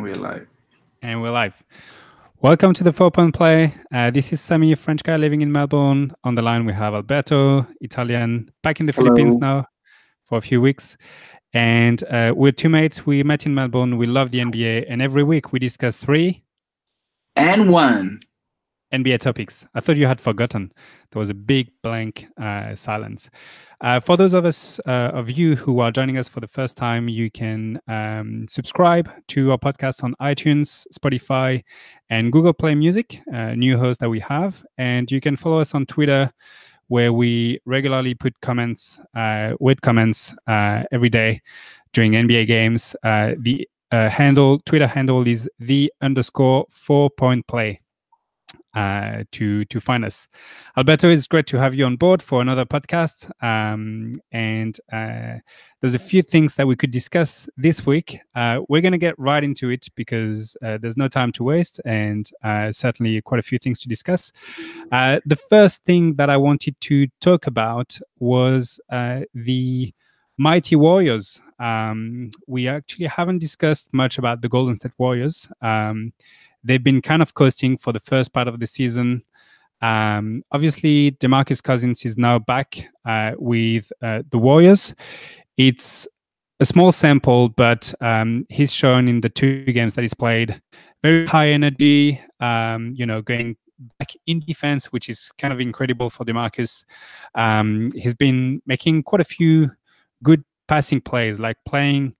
we're live. And we're live. Welcome to the 4-Point Play. This is Sammy, French guy living in Melbourne. On the line, we have Alberto, Italian, back in the Philippines Hello. now for a few weeks. And we're two mates. We met in Melbourne. We love the NBA. And every week we discuss 3 And one. NBA topics. I thought you had forgotten. There was a big blank silence. For those of you who are joining us for the first time, you can subscribe to our podcast on iTunes, Spotify, and Google Play Music, new host that we have. And you can follow us on Twitter, where we regularly put comments, with comments every day during NBA games. The Twitter handle is _4-point-play. To find us. Alberto, it's great to have you on board for another podcast. And there's a few things that we could discuss this week. We're going to get right into it because there's no time to waste, and certainly quite a few things to discuss. The first thing that I wanted to talk about was the mighty Warriors. We actually haven't discussed much about the Golden State Warriors. They've been kind of coasting for the first part of the season. Obviously, DeMarcus Cousins is now back with the Warriors. It's a small sample, but he's shown in the 2 games that he's played very high energy, going back in defense, which is kind of incredible for DeMarcus. He's been making quite a few good passing plays, like playing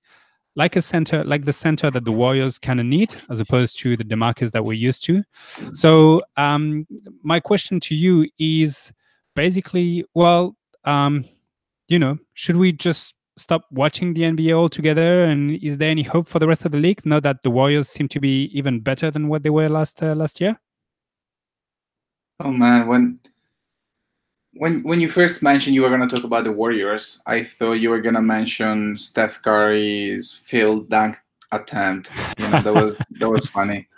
like the center that the Warriors kind of need, as opposed to the DeMarcus that we're used to. So my question to you is basically, should we just stop watching the NBA altogether? And is there any hope for the rest of the league, now that the Warriors seem to be even better than what they were last year? Oh man, when you first mentioned you were going to talk about the Warriors, I thought you were going to mention Steph Curry's failed dunk attempt. That was funny.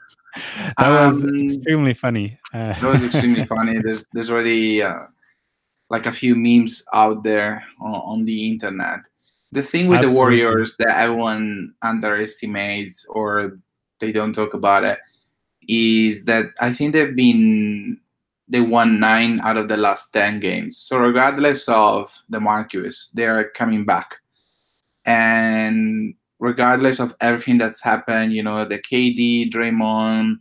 That was extremely funny. That was extremely funny. There's already like a few memes out there on the internet. The thing with Absolutely. the Warriors that everyone underestimates or they don't talk about it is that I think they won 9 out of the last 10 games. So regardless of the DeMarcus, they're coming back. And regardless of everything that's happened, the KD, Draymond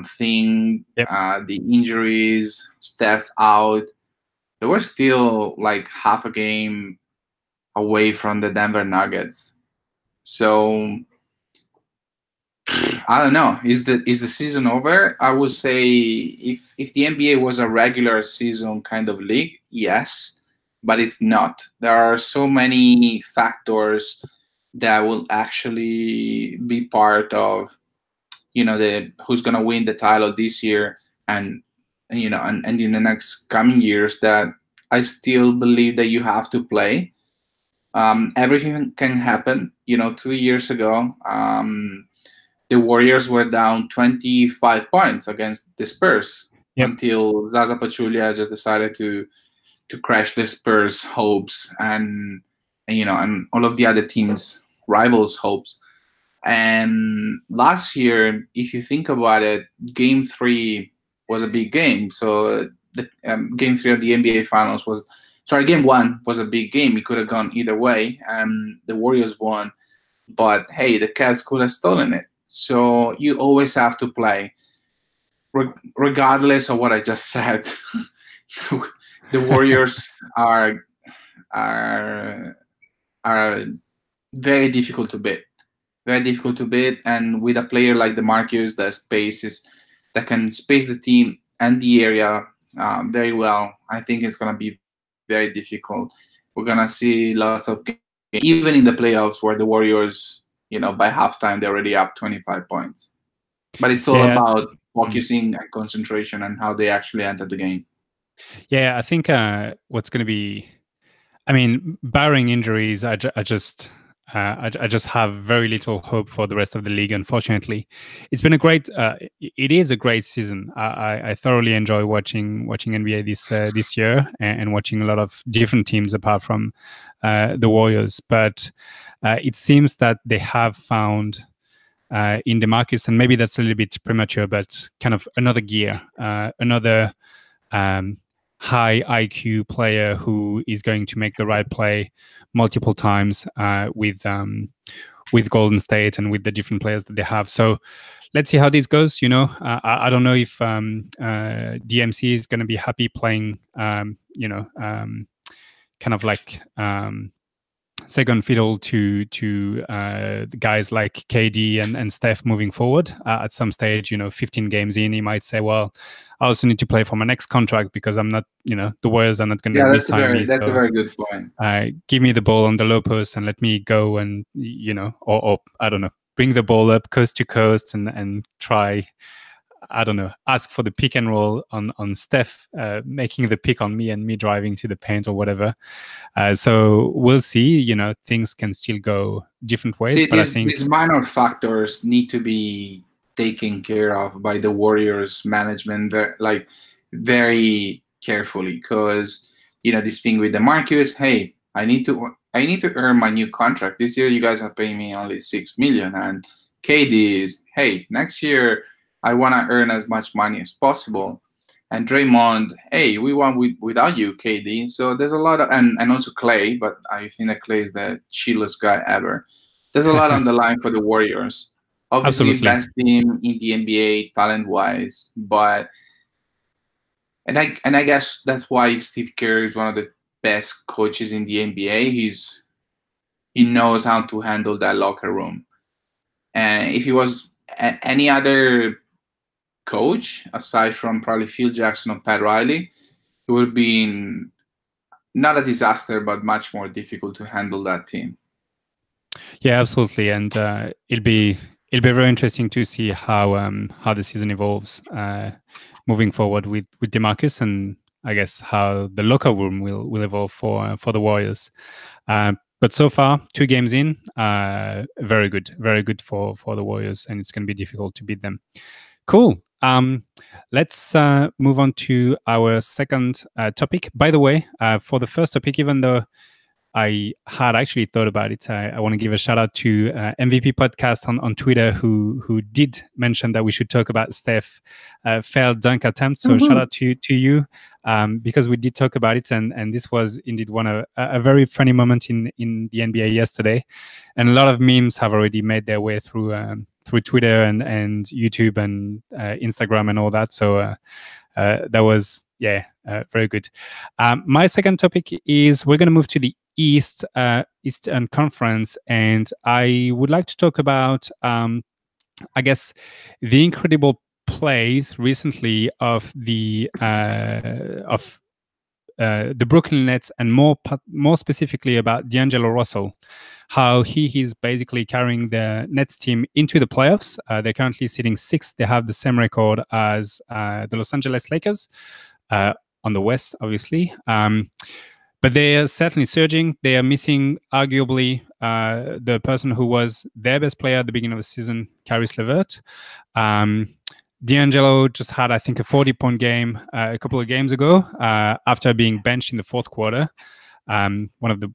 thing, yep. The injuries, Steph out, they were still like half a game away from the Denver Nuggets. So I don't know. Is the season over? I would say if the NBA was a regular season kind of league, yes, but it's not. There are so many factors that will actually be part of, the who's gonna win the title this year and in the next coming years, that I still believe that you have to play. Everything can happen. 2 years ago, the Warriors were down 25 points against the Spurs until Zaza Pachulia just decided to crash the Spurs' hopes and all of the other teams' rivals' hopes. And last year, if you think about it, Game 3 was a big game. So the Game 3 of the NBA Finals Game 1 was a big game. It could have gone either way, and the Warriors won. But hey, the Cavs could have stolen it. So you always have to play, regardless of what I just said. The Warriors are very difficult to beat. Very difficult to beat, and with a player like DeMarcus that can space the team and the area very well, I think it's gonna be very difficult. We're gonna see lots of games, even in the playoffs, where the Warriors, by halftime they're already up 25 points. But it's all about focusing and concentration and how they actually enter the game. Yeah, I think what's going to be, barring injuries, I just have very little hope for the rest of the league, unfortunately. It is a great season. I thoroughly enjoy watching NBA this year and watching a lot of different teams apart from the Warriors. But it seems that they have found in DeMarcus, and maybe that's a little bit premature, but kind of another gear, another high IQ player who is going to make the right play multiple times with Golden State and with the different players that they have. So let's see how this goes. I don't know if DMC is going to be happy playing, kind of like second fiddle to the guys like KD and Steph moving forward. At some stage, 15 games in, he might say, "Well, I also need to play for my next contract because I'm not, the Warriors are not going to re-sign me. That's a So very good point. give me the ball on the low post and let me go and or I don't know, bring the ball up coast to coast and try." I don't know, ask for the pick and roll on Steph, making the pick on me and me driving to the paint or whatever. So we'll see. Things can still go different ways. See, but I think these minor factors need to be taken care of by the Warriors management, like very carefully, because this thing with DeMarcus, hey, I need to earn my new contract this year. You guys are paying me only $6 million, and KD is, hey, next year I want to earn as much money as possible. And Draymond, hey, we want without you, KD. So there's a lot of, and also Clay, but I think that Clay is the chillest guy ever. There's a lot on the line for the Warriors. Obviously, absolutely. best team in the NBA talent-wise, but and I guess that's why Steve Kerr is one of the best coaches in the NBA. He knows how to handle that locker room. And if he was any other coach aside from probably Phil Jackson or Pat Riley, it would be not a disaster, but much more difficult to handle that team. Yeah, absolutely, and it'll be very interesting to see how the season evolves moving forward with DeMarcus, and I guess how the locker room will evolve for the Warriors. But so far, 2 games in, very good for the Warriors, and it's going to be difficult to beat them. Cool. Let's move on to our second topic. By the way, for the first topic, even though I had actually thought about it, I want to give a shout out to MVP Podcast on Twitter, who did mention that we should talk about Steph failed dunk attempt. So shout out to you, because we did talk about it, and this was indeed a very funny moment in the NBA yesterday, and a lot of memes have already made their way through Twitter and YouTube and Instagram and all that. So that was very good. My second topic is we're going to move to the Eastern Conference, and I would like to talk about I guess the incredible plays recently of the Brooklyn Nets, and more specifically about D'Angelo Russell, how he is basically carrying the Nets team into the playoffs. They're currently sitting 6th. They have the same record as the Los Angeles Lakers on the West, obviously. But they are certainly surging. They are missing, arguably, the person who was their best player at the beginning of the season, Caris LeVert. D'Angelo just had, I think, a 40-point game a couple of games ago after being benched in the fourth quarter. One of the,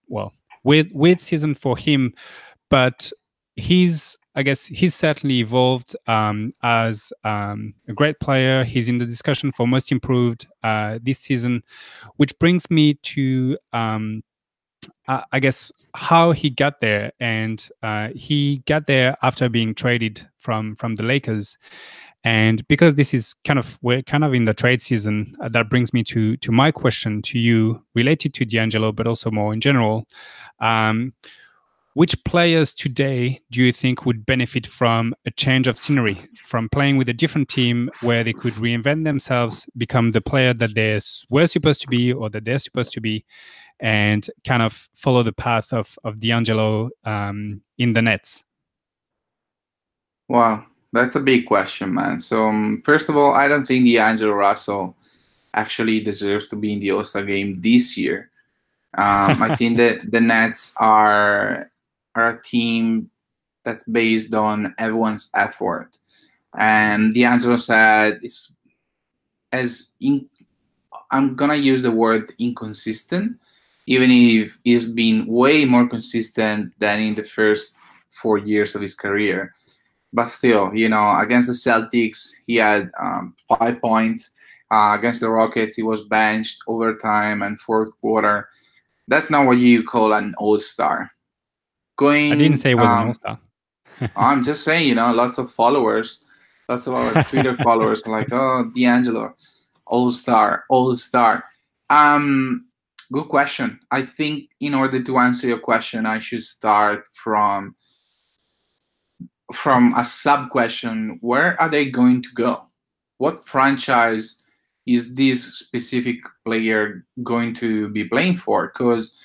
weird season for him, but he's certainly evolved as a great player. He's in the discussion for most improved this season, which brings me to I guess how he got there. And he got there after being traded from the Lakers. And because we're kind of in the trade season, that brings me to my question to you related to D'Angelo, but also more in general. Which players today do you think would benefit from a change of scenery, from playing with a different team where they could reinvent themselves, become the player that they were supposed to be or that they're supposed to be, and kind of follow the path of D'Angelo in the Nets? Wow, that's a big question, man. So first of all, I don't think D'Angelo Russell actually deserves to be in the All-Star game this year. I think that the Nets are a team that's based on everyone's effort. And D'Angelo said I'm gonna use the word inconsistent, even if he's been way more consistent than in the first 4 years of his career. but still, against the Celtics, he had 5 points. Against the Rockets, he was benched overtime and fourth quarter. That's not what you call an all-star. I didn't Going, say it was an all-star. I'm just saying, lots of followers, lots of our Twitter followers are like, oh, D'Angelo, all-star, all-star. Good question. I think in order to answer your question, I should start from a sub question. Where are they going to go? What franchise is this specific player going to be playing for? Because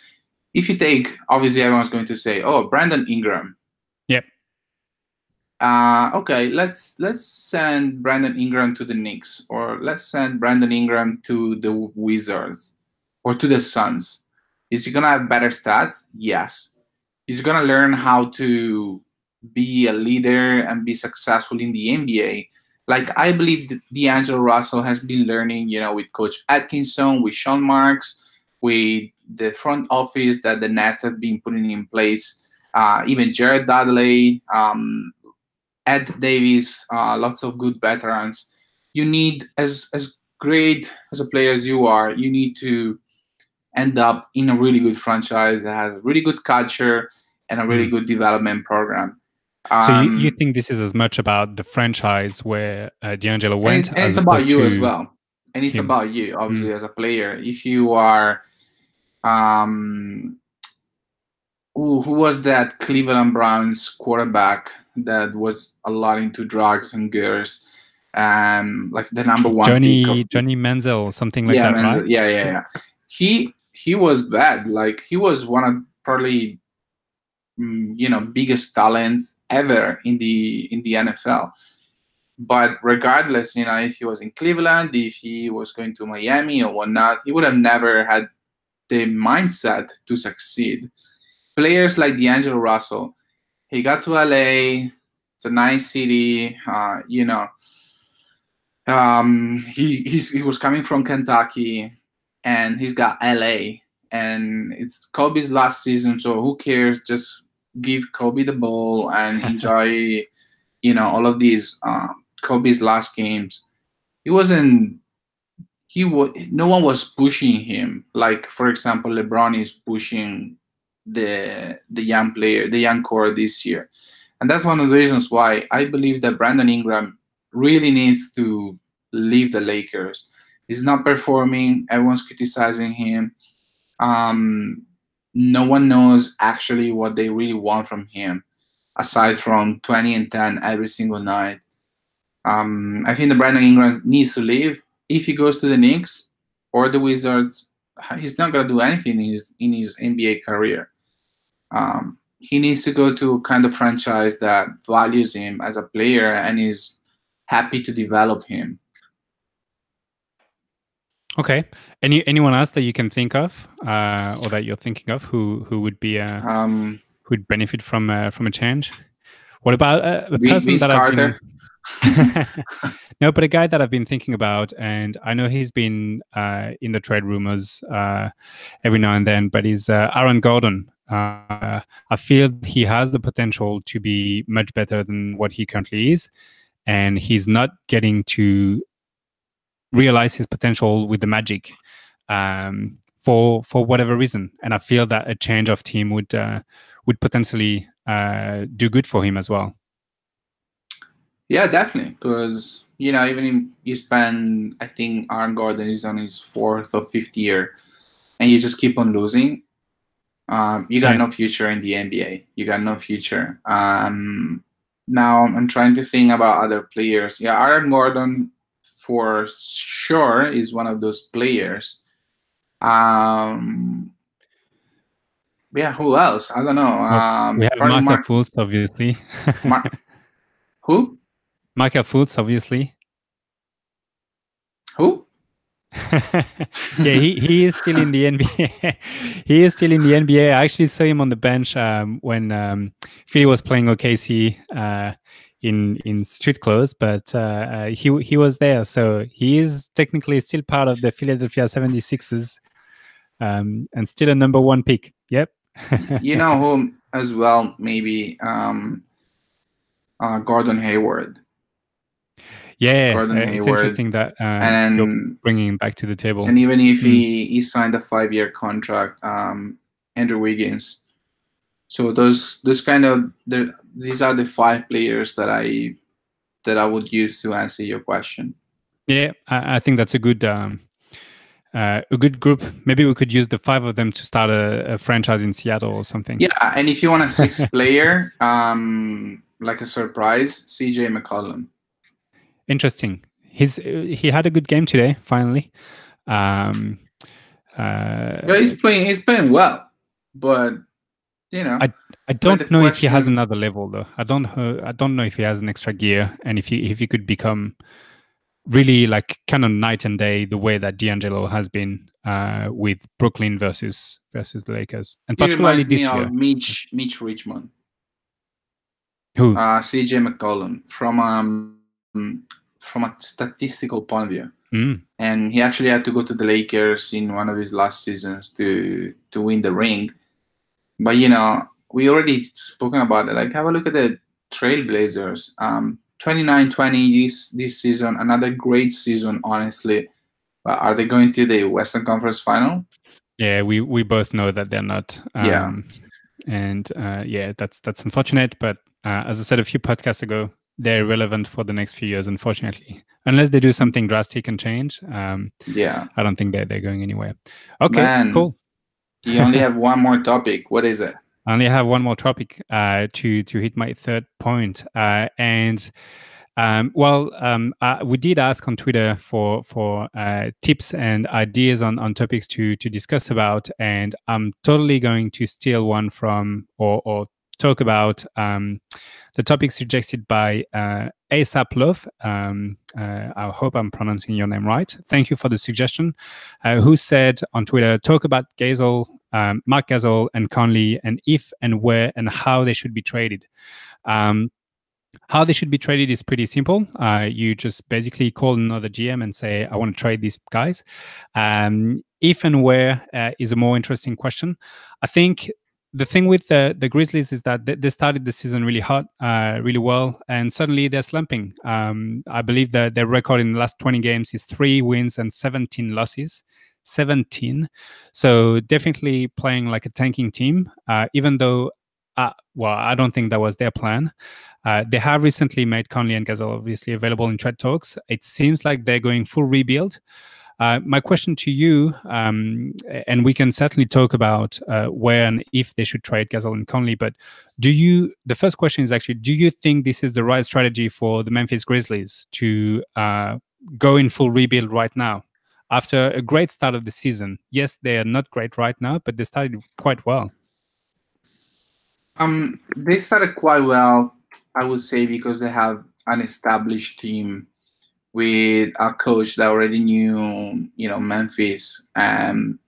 if you take, obviously everyone's going to say, oh, Brandon Ingram. Yep. Okay, let's send Brandon Ingram to the Knicks, or let's send Brandon Ingram to the Wizards or to the Suns. Is he gonna have better stats? Yes. Is he gonna learn how to be a leader and be successful in the NBA? Like, I believe that D'Angelo Russell has been learning, with Coach Atkinson, with Sean Marks, with the front office that the Nets have been putting in place. Even Jared Dudley, Ed Davis, lots of good veterans. You need, as great as a player as you are, you need to end up in a really good franchise that has really good culture and a really good development program. So you think this is as much about the franchise where D'Angelo went, and as it's about opposed you as to well, and it's him? about you, obviously, as a player. If you are, who was that Cleveland Browns quarterback that was a lot into drugs and girls, like the number one pick of Johnny Manziel, something like that, Manziel, right? yeah. He was bad. Like, he was one of probably biggest talents ever in the NFL. But regardless, if he was in Cleveland, if he was going to Miami or whatnot, he would have never had the mindset to succeed. Players like D'Angelo Russell, he got to LA. It's a nice city. He was coming from Kentucky, and he's got LA, and it's Kobe's last season. So who cares? Just give Kobe the ball and enjoy, all of these Kobe's last games. He wasn't. No one was pushing him. Like, for example, LeBron is pushing the young player, the young core this year. And that's one of the reasons why I believe that Brandon Ingram really needs to leave the Lakers. He's not performing. Everyone's criticizing him. No one knows actually what they really want from him, aside from 20 and 10 every single night. I think that Brandon Ingram needs to leave. If he goes to the Knicks or the Wizards, he's not going to do anything in his NBA career. He needs to go to a kind of franchise that values him as a player and is happy to develop him. Okay. Anyone else that you can think of, or that you're thinking of, who would be who'd benefit from a change? What about the person Vince that Carter? No, but a guy that I've been thinking about, and I know he's been in the trade rumors every now and then, but is Aaron Gordon. I feel he has the potential to be much better than what he currently is, and he's not getting to realize his potential with the Magic for whatever reason. And I feel that a change of team would potentially do good for him as well. Yeah, definitely. Because, even if you spend, I think Aaron Gordon is on his 4th or 5th year, and you just keep on losing, you got no future in the NBA. You got no future. Now I'm trying to think about other players. Yeah, Aaron Gordon for sure is one of those players. Yeah, who else? I don't know. We have Markel Fultz, obviously. Who? Markel Fultz, obviously. Who? Yeah, he is still in the NBA. He is still in the NBA. I actually saw him on the bench when Philly was playing OKC in street clothes, but he was there. So he is technically still part of the Philadelphia 76ers and still a number 1 pick. Yep. You know who as well, maybe Gordon Hayward. Yeah, Gordon it's Hayward, interesting that you're and bringing him back to the table. and even if Mm. he signed a 5-year contract, Andrew Wiggins. So those kind of these are the 5 players that I would use to answer your question. Yeah, I think that's a good group. Maybe we could use the 5 of them to start a franchise in Seattle or something. Yeah, and if you want a 6th player, like a surprise, CJ McCollum. Interesting. He had a good game today. Finally, um, Yeah, he's playing well, but you know, I but the don't know if he has question, another level though. I don't know if he has an extra gear, and if he could become really like kind of night and day the way that D'Angelo has been with Brooklyn versus the Lakers, and he particularly reminds me this of year. Mitch Richmond, Who? CJ McCollum from a statistical point of view. Mm. And he actually had to go to the Lakers in one of his last seasons to win the ring. But we already spoken about it. Like, have a look at the Trailblazers. 29-20 this season, another great season, honestly. But are they going to the Western Conference Final? Yeah, we both know that they're not. Yeah. And yeah, that's unfortunate. But as I said a few podcasts ago, they're irrelevant for the next few years, unfortunately, unless they do something drastic and change. Yeah. I don't think they're going anywhere. Okay, Man, cool. you only have one more topic. What is it? I only have one more topic to hit my third point, and we did ask on Twitter for tips and ideas on topics to discuss about, and I'm totally going to steal one from or talk about the topic suggested by ASAP Love. I hope I'm pronouncing your name right. Thank you for the suggestion. Who said on Twitter, talk about Gasol, Mark Gasol and Conley, and if and where and how they should be traded. How they should be traded is pretty simple. You just basically call another GM and say, I want to trade these guys. If and where is a more interesting question. I think the thing with the Grizzlies is that they started the season really hot, really well, and suddenly they're slumping. I believe that their record in the last 20 games is 3 wins and 17 losses. 17. So definitely playing like a tanking team, even though I don't think that was their plan. They have recently made Conley and Gasol obviously available in trade talks. It seems like they're going full rebuild. My question to you, and we can certainly talk about where and if they should trade Gasol and Conley, but the first question is actually, do you think this is the right strategy for the Memphis Grizzlies to go in full rebuild right now? After a great start of the season. Yes, they are not great right now, but they started quite well. They started quite well, I would say, because they have an established team with a coach that already knew, Memphis, and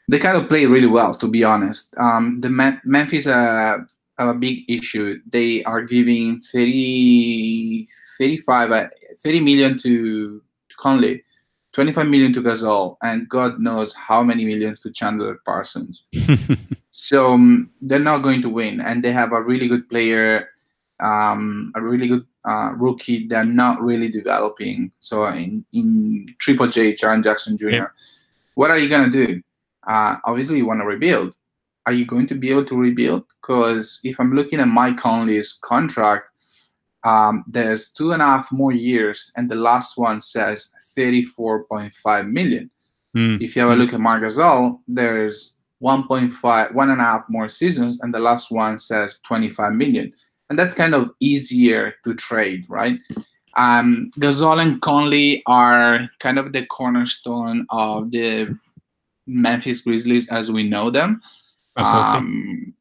they kind of played really well, to be honest. Memphis have a big issue. They are giving 30 million to Conley, 25 million to Gasol, and God knows how many millions to Chandler Parsons. So they're not going to win, and they have a really good player, a really good rookie. They're not really developing. So in Triple J, Jaren Jackson Jr., Yep. What are you gonna do? Obviously, you want to rebuild. Are you going to be able to rebuild? Because if I'm looking at Mike Conley's contract, there's 2.5 more years, and the last one says 34.5 million. If you have a look at Marc Gasol, there's 1.5 more seasons, and the last one says 25 million. And that's kind of easier to trade, right? Gasol and Conley are kind of the cornerstone of the Memphis Grizzlies as we know them. Absolutely.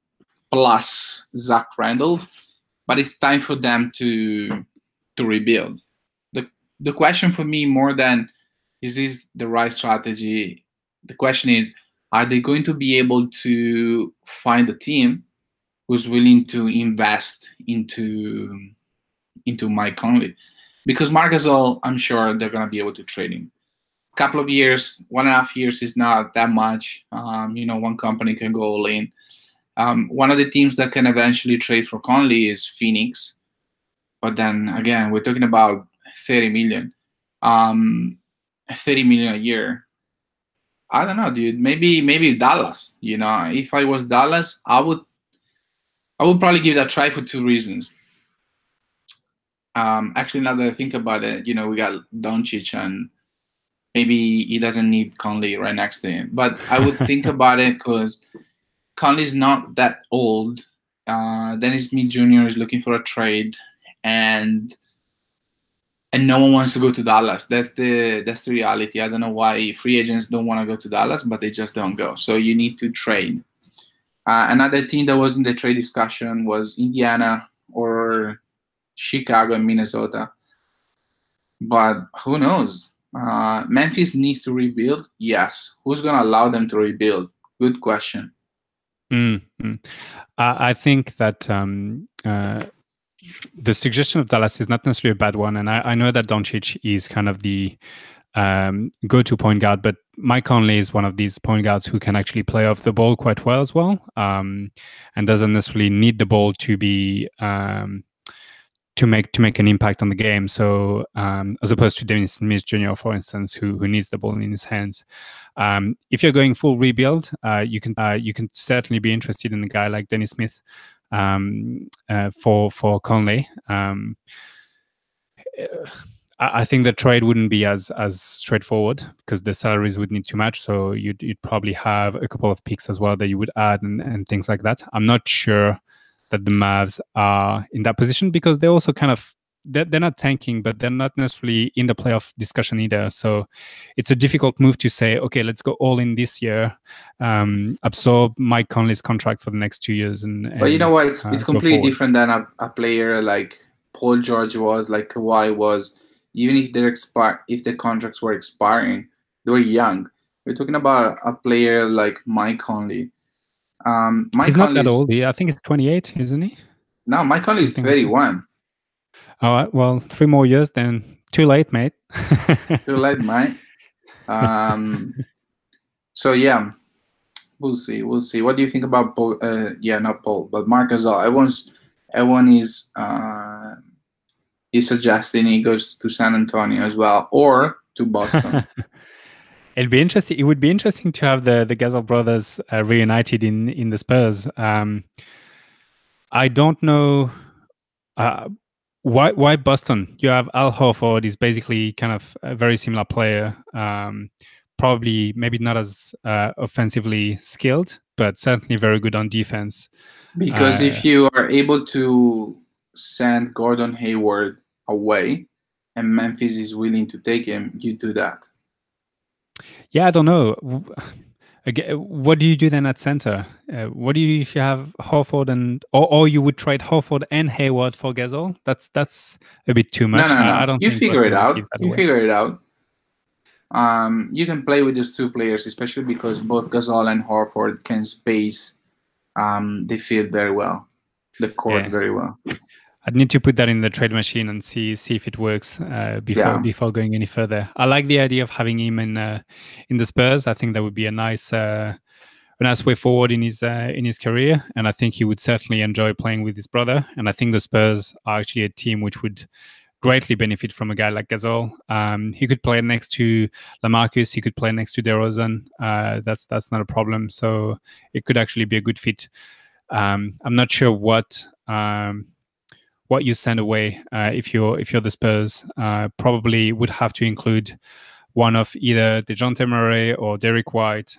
Plus Zach Randolph, but it's time for them to rebuild. The question for me, more than is this the right strategy, the question is, are they going to be able to find a team who's willing to invest into Mike Conley? Because Marc Gasol, I'm sure they're going to be able to trade him. A couple of years, 1.5 years is not that much. One company can go all in. One of the teams that can eventually trade for Conley is Phoenix. But then again, we're talking about 30 million. Um, 30 million a year. I don't know, dude. Maybe Dallas. You know, if I was Dallas, I would probably give that a try for two reasons. Actually, now that I think about it, you know, we got Doncic, and maybe he doesn't need Conley right next to him. But I would think about it because Conley's not that old. Dennis Smith Jr. is looking for a trade, and no one wants to go to Dallas. That's the reality. I don't know why free agents don't want to go to Dallas, but they just don't go. So you need to trade. Another team that was in the trade discussion was Indiana or Chicago and Minnesota. But who knows? Memphis needs to rebuild. Yes. Who's going to allow them to rebuild? Good question. I think that the suggestion of Dallas is not necessarily a bad one. And I know that Doncic is kind of the go-to point guard, but Mike Conley is one of these point guards who can actually play off the ball quite well as well, and doesn't necessarily need the ball to be to make an impact on the game. So as opposed to Dennis Smith Jr., for instance, who needs the ball in his hands. If you're going full rebuild, you can certainly be interested in a guy like Dennis Smith for Conley. I think the trade wouldn't be as straightforward because the salaries would need to match. So you'd probably have a couple of picks as well that you would add and things like that. I'm not sure that the Mavs are in that position because they're also kind of they're not tanking, but they're not necessarily in the playoff discussion either. So it's a difficult move to say, okay, let's go all in this year, absorb Mike Conley's contract for the next 2 years, But you know what? It's completely different than a player like Paul George was, like Kawhi was. Even if if the contracts were expiring, they were young. We're talking about a player like Mike Conley. He's not that old. I think he's 28, isn't he? No, Mike Conley is 31. All right. Well, 3 more years then. Too late, mate. Too late, mate. So yeah, we'll see. We'll see. What do you think about Paul? Not Paul, but Marc Gasol. Everyone is suggesting he goes to San Antonio as well, or to Boston. It'd be interesting. It would be interesting to have the Gasol brothers reunited in the Spurs. I don't know why Boston. You have Al Horford is basically kind of a very similar player. Probably maybe not as offensively skilled, but certainly very good on defense. Because if you are able to send Gordon Hayward away, and Memphis is willing to take him, you do that. Yeah, I don't know. What do you do then at center? What do you if you have Horford or you would trade Horford and Hayward for Gasol? That's a bit too much. No. I don't. You think figure it out. You figure it out. You can play with these two players, especially because both Gasol and Horford can space the field very well, the court very well. I'd need to put that in the trade machine and see if it works before going any further. I like the idea of having him in the Spurs. I think that would be a nice way forward in his career, and I think he would certainly enjoy playing with his brother. And I think the Spurs are actually a team which would greatly benefit from a guy like Gasol. He could play next to LaMarcus. He could play next to DeRozan. That's not a problem. So it could actually be a good fit. I'm not sure what you send away if you're the Spurs. Probably would have to include one of either DeJounte Murray or Derek White,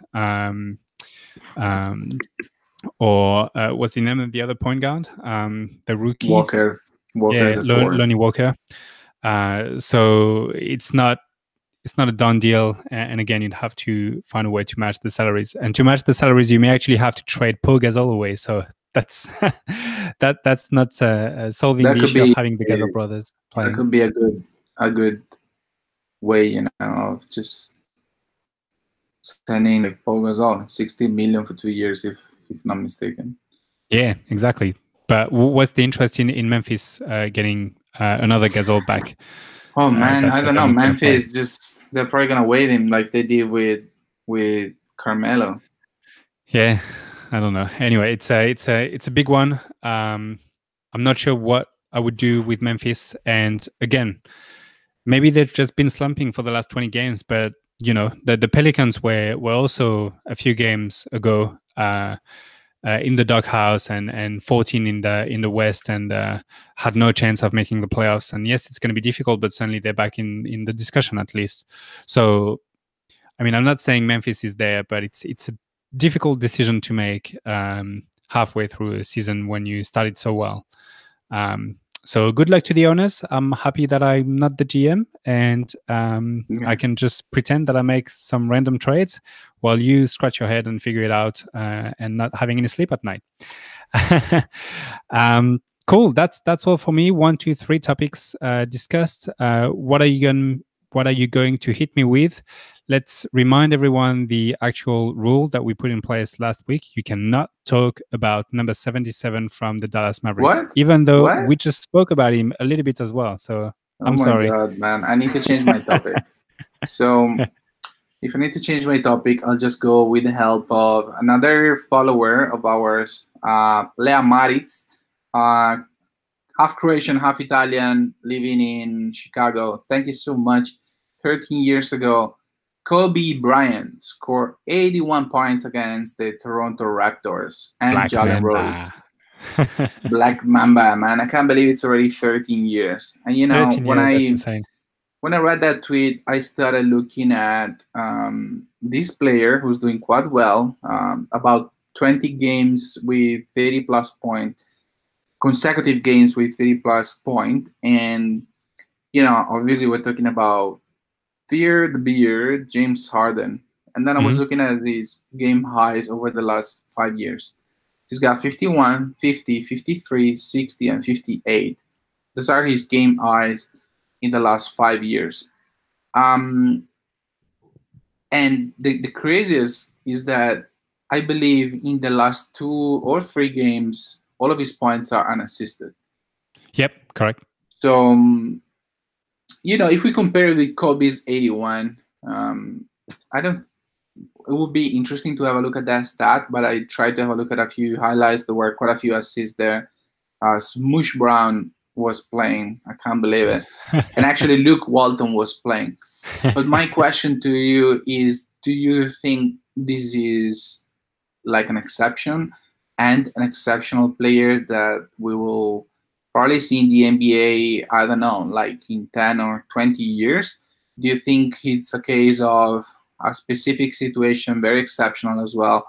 or what's the name of the other point guard? The rookie Walker, Lonnie Walker. So it's not a done deal, and again, you'd have to find a way to match the salaries. And to match the salaries, you may actually have to trade Pau Gasol away. So that's that's not solving the issue of having the Gasol brothers playing. That could be a good way, of just sending like Pau Gasol, 16 million for 2 years, if not mistaken. Yeah, exactly. But what's the interest in Memphis getting another Gasol back? Oh man, I don't know. Memphis they're probably gonna waive him like they did with Carmelo. Yeah, I don't know. Anyway, it's a big one. I'm not sure what I would do with Memphis. And again, maybe they've just been slumping for the last 20 games, but the Pelicans were also a few games ago in the doghouse and 14 in the West, and had no chance of making the playoffs. And yes, it's going to be difficult, but certainly they're back in the discussion at least. So, I mean, I'm not saying Memphis is there, but it's a difficult decision to make halfway through a season when you started so well. So good luck to the owners. I'm happy that I'm not the GM, and I can just pretend that I make some random trades while you scratch your head and figure it out, and not having any sleep at night. Cool. That's all for me. 1, 2, 3 topics discussed. What are you going to hit me with? Let's remind everyone the actual rule that we put in place last week. You cannot talk about number 77 from the Dallas Mavericks, even though we just spoke about him a little bit as well. So I'm sorry. Oh my God, man. I need to change my topic. So if I need to change my topic, I'll just go with the help of another follower of ours, Lea Maritz, half Croatian, half Italian, living in Chicago. Thank you so much. 13 years ago, Kobe Bryant scored 81 points against the Toronto Raptors and Black Jalen Mamba. Rose. Black Mamba, man. I can't believe it's already 13 years. And when I read that tweet, I started looking at this player who's doing quite well, about 20 games with 30 plus point, consecutive games with 30 plus point. And, obviously we're talking about the beard, James Harden. And then I was looking at his game highs over the last 5 years. He's got 51, 50, 53, 60, and 58. Those are his game highs in the last 5 years. And the craziest is that I believe in the last 2 or 3 games, all of his points are unassisted. Yep, correct. So, if we compare it with Kobe's 81, it would be interesting to have a look at that stat, but I tried to have a look at a few highlights. There were quite a few assists there. Smush Brown was playing. I can't believe it. And actually, Luke Walton was playing. But my question to you is, do you think this is like an exception and an exceptional player that we will probably see in the NBA, I don't know, like in 10 or 20 years? Do you think it's a case of a specific situation, very exceptional as well?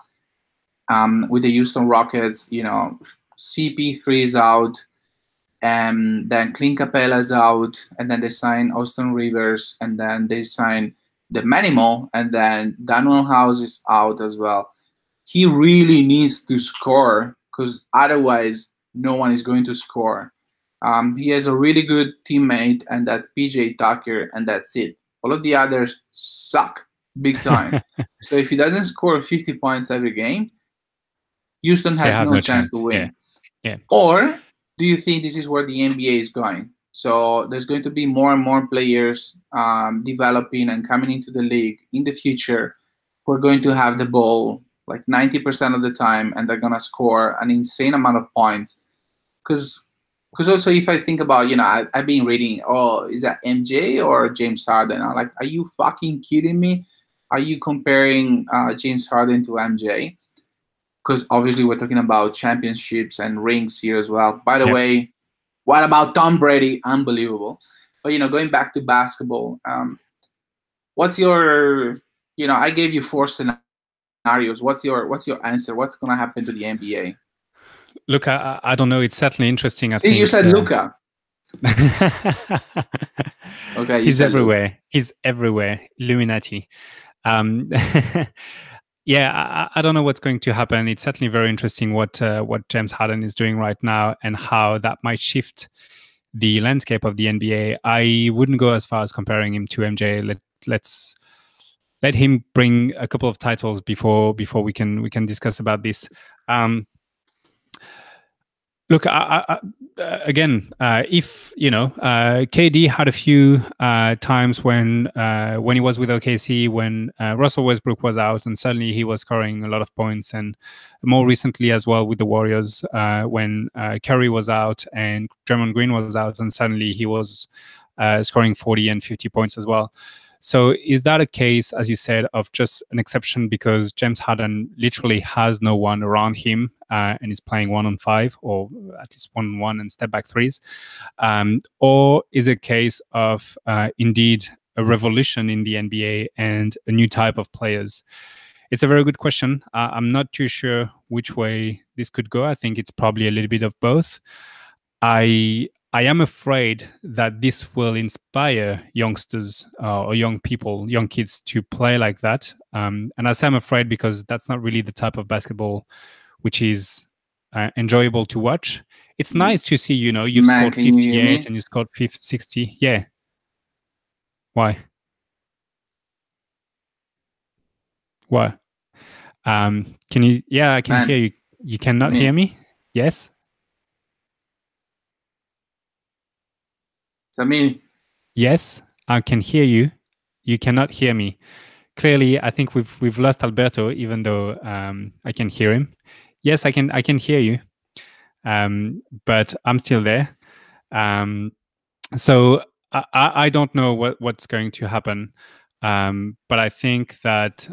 With the Houston Rockets, CP3 is out, and then Clint Capella's out, and then they sign Austin Rivers, and then they sign the Manimal, and then Daniel House is out as well. He really needs to score, because otherwise no one is going to score. He has a really good teammate, and that's PJ Tucker, and that's it. All of the others suck big time. So if he doesn't score 50 points every game, Houston has no chance to win. Yeah. Or do you think this is where the NBA is going? So there's going to be more and more players developing and coming into the league in the future who are going to have the ball like 90% of the time, and they're going to score an insane amount of points. Because also, if I think about, I've been reading, is that MJ or James Harden? I'm like, are you fucking kidding me? Are you comparing James Harden to MJ? Because obviously we're talking about championships and rings here as well. By the way, what about Tom Brady? Unbelievable. But, going back to basketball, what's your, I gave you 4 scenarios. What's your answer? What's going to happen to the NBA? Look, I don't know. It's certainly interesting. I think you said Luka. Okay, he's everywhere. Luka. He's everywhere. Illuminati. Yeah, I don't know what's going to happen. It's certainly very interesting what James Harden is doing right now and how that might shift the landscape of the NBA. I wouldn't go as far as comparing him to MJ. Let's let him bring a couple of titles before we can discuss about this. Look, again, if KD had a few times when he was with OKC, when Russell Westbrook was out, and suddenly he was scoring a lot of points, and more recently as well with the Warriors, when Curry was out and Draymond Green was out, and suddenly he was scoring 40 and 50 points as well. So is that a case, as you said, of just an exception because James Harden literally has no one around him and is playing 1-on-5 or at least 1-on-1 and step back threes? Or is it a case of indeed a revolution in the NBA and a new type of players? It's a very good question. I'm not too sure which way this could go. I think it's probably a little bit of both. I am afraid that this will inspire youngsters or young people, young kids to play like that. And I say I'm afraid because that's not really the type of basketball which is enjoyable to watch. It's nice to see, you've Man, scored can you hear 58 me? and you scored 60. Yeah. Why? Why? Can you? Yeah, I can hear Man, you. You cannot hear me. me? Yes? Samir, Yes, I can hear you. You cannot hear me. Clearly, I think we've lost Alberto, even though I can hear him. Yes, I can hear you, but I'm still there. So I don't know what's going to happen, but I think that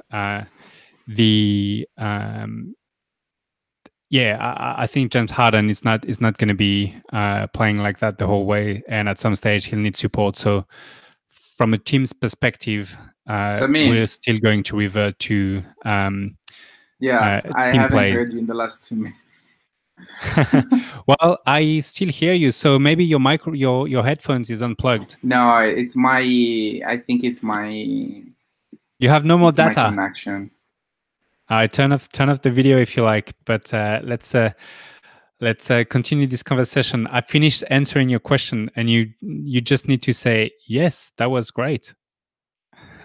the yeah, I think James Harden is not going to be playing like that the whole way, and at some stage he'll need support. So, from a team's perspective, Samir. we're still going to revert to Yeah, I team haven't play. heard you in the last 2 minutes. Well, I still hear you, so maybe your headphones is unplugged. No, it's my. I think You have no more it's my data. connection. Turn off the video if you like, but let's continue this conversation. I finished answering your question, and you just need to say yes. That was great.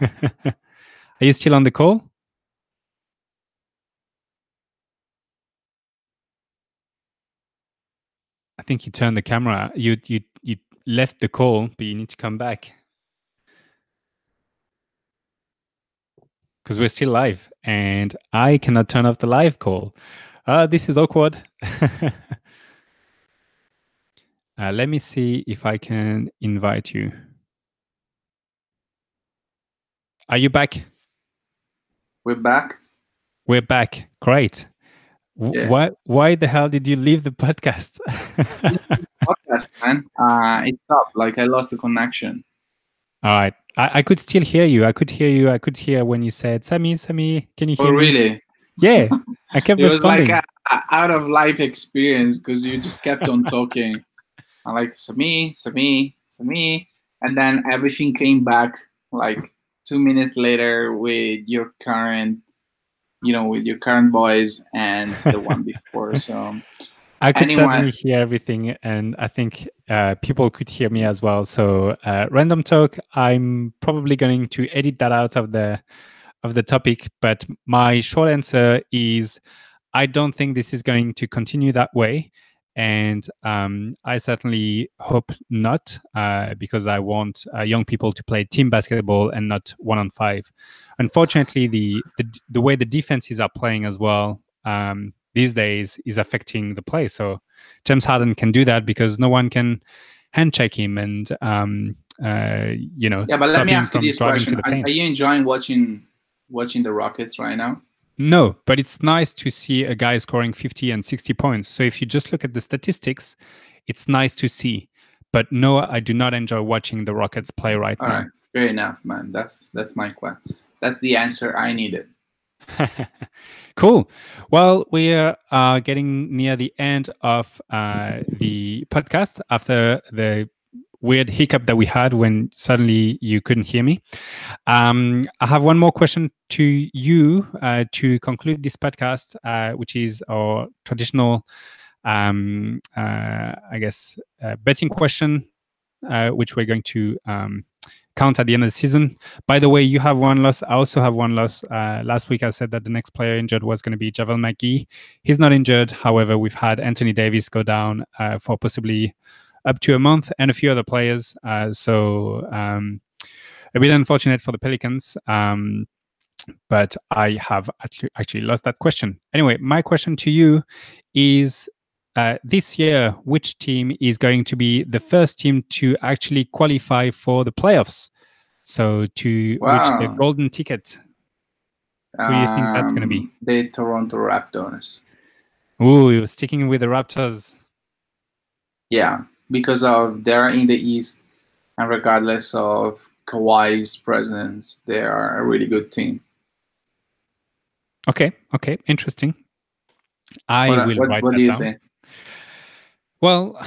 Are you still on the call? I think you turned the camera. You left the call, but you need to come back because we're still live, and I cannot turn off the live call. This is awkward. Let me see if I can invite you. Are you back? We're back. We're back. Great. Yeah. Why the hell did you leave the podcast? Podcast, man. It stopped. Like I lost the connection. All right. I could still hear you. I could hear you. I could hear when you said, Sami, can you Oh, hear me? really? Yeah. I kept It was like responding. a out of life experience because you just kept on talking. I'm like Sami, and then everything came back like 2 minutes later with your current, with your current voice and the one before. So I could anyway, certainly hear everything, and I think people could hear me as well. So random talk, I'm probably going to edit that out of the topic. But my short answer is, I don't think this is going to continue that way. And I certainly hope not, because I want young people to play team basketball and not 1-on-5. Unfortunately, the way the defenses are playing as well these days is affecting the play. So James Harden can do that because no one can hand check him and yeah. But let stop me him ask you from this driving to question: the Are paint. you enjoying watching the Rockets right now? No, but it's nice to see a guy scoring 50 and 60 points. So if you just look at the statistics, it's nice to see. But no, I do not enjoy watching the Rockets play right All now. right, fair enough, man. That's my question. That's the answer I needed. Cool. Well, we are getting near the end of the podcast after the weird hiccup that we had when suddenly you couldn't hear me. I have one more question to you to conclude this podcast, which is our traditional, I guess, betting question, which we're going to count at the end of the season. By the way, you have one loss. I also have one loss. Last week, I said that the next player injured was going to be Javel McGee. He's not injured. However, we've had Anthony Davis go down for possibly up to a month, and a few other players. So a bit unfortunate for the Pelicans. But I have actually lost that question. Anyway, my question to you is, this year, which team is going to be the first team to actually qualify for the playoffs? So to reach the Wow. golden ticket. Who do you think that's going to be? The Toronto Raptors. Ooh, sticking with the Raptors. Yeah, because of they're in the East, and regardless of Kawhi's presence, they are a really good team. Okay, interesting. I will write what that do you down. think? Well,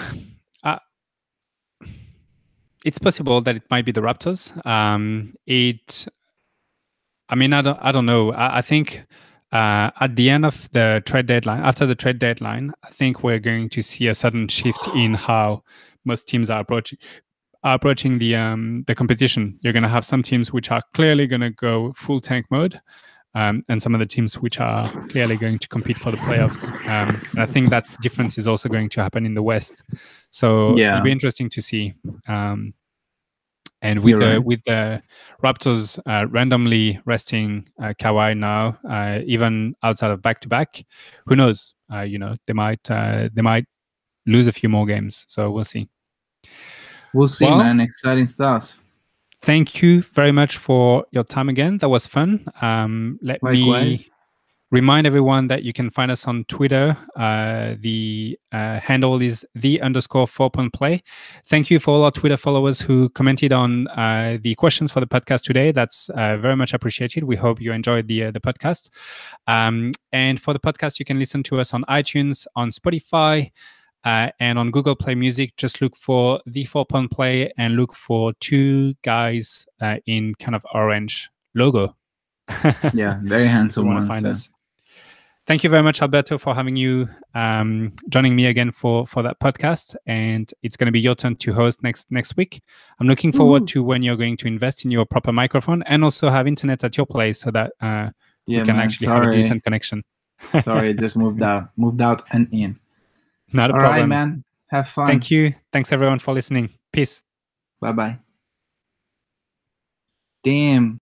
it's possible that it might be the Raptors. I mean, I don't know. I think at the end of the trade deadline, after the trade deadline, I think we're going to see a sudden shift in how most teams are approaching the competition. You're going to have some teams which are clearly going to go full tank mode, and some of the teams which are clearly going to compete for the playoffs. And I think that difference is also going to happen in the West. So it'll be interesting to see. And with the Raptors randomly resting Kawhi now, even outside of back-to-back, who knows? They might lose a few more games. So we'll see. We'll see, man. Exciting stuff. Thank you very much for your time again. That was fun. Let me remind everyone that you can find us on Twitter. The handle is _4.play. Thank you for all our Twitter followers who commented on the questions for the podcast today. That's very much appreciated. We hope you enjoyed the podcast. And for the podcast, you can listen to us on iTunes, on Spotify, and on Google Play Music. Just look for the 4.play and look for two guys in kind of orange logo. Yeah, very handsome you want to find us. Thank you very much, Alberto, for having you joining me again for that podcast. And it's going to be your turn to host next week. I'm looking forward to when you're going to invest in your proper microphone and also have internet at your place so that we can actually have a decent connection. Sorry, just moved out and in. Not a problem. All right, man. Have fun. Thank you. Thanks, everyone, for listening. Peace. Bye-bye. Damn.